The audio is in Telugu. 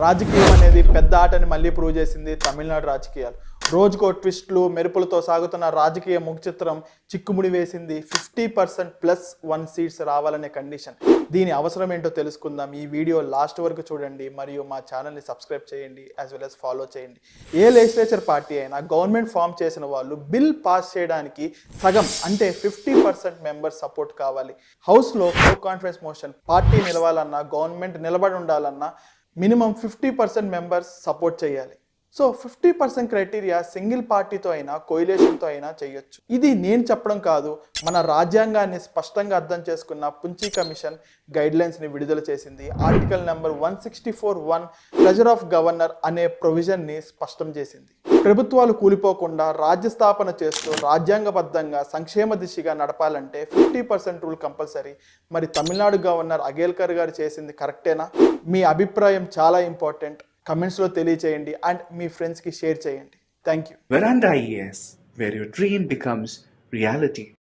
రాజకీయం అనేది పెద్ద ఆటని మళ్ళీ ప్రూవ్ చేసింది తమిళనాడు రాజకీయాలు. రోజుకో ట్విస్టులు మెరుపులతో సాగుతున్న రాజకీయ ముఖ చిత్రం చిక్కుముడి వేసింది. 50% ప్లస్ 1 సీట్స్ రావాలనే కండిషన్. దీని అవసరం ఏంటో తెలుసుకుందాం. ఈ వీడియో లాస్ట్ వరకు చూడండి మరియు మా ఛానల్ని సబ్స్క్రైబ్ చేయండి యాజ్ వెల్ as ఫాలో చేయండి. ఏ లెజిస్లేచర్ పార్టీ అయినా గవర్నమెంట్ ఫామ్ చేసిన వాళ్ళు బిల్ పాస్ చేయడానికి సగం అంటే 50% మెంబర్స్ సపోర్ట్ కావాలి. హౌస్లో నో కాన్ఫిడెన్స్ మోషన్ పార్టీ నిలవాలన్నా గవర్నమెంట్ నిలబడి ఉండాలన్నా మినిమం 50% మెంబర్స్ సపోర్ట్ చేయాలి. సో 50% క్రైటీరియా సింగిల్ పార్టీతో అయినా కోయిలేషన్తో అయినా చేయొచ్చు. ఇది నేను చెప్పడం కాదు, మన రాజ్యాంగాన్ని స్పష్టంగా అర్థం చేసుకున్న పుంచి కమిషన్ గైడ్లైన్స్ని విడుదల చేసింది. Article number 164(1) pressure of governor అనే ప్రొవిజన్ని స్పష్టం చేసింది. ప్రభుత్వాలు కూలిపోకుండా రాజ్య స్థాపన చేస్తూ రాజ్యాంగబద్ధంగా సంక్షేమ దిశగా నడపాలంటే 50% రూల్ కంపల్సరీ. మరి తమిళనాడు గవర్నర్ అగేల్కర్ గారు చేసింది కరెక్టేనా? మీ అభిప్రాయం చాలా ఇంపార్టెంట్. కమెంట్స్లో తెలియచేయండి అండ్ మీ ఫ్రెండ్స్కి షేర్ చేయండి. Thank you. Veranda IAS, where your dream becomes reality.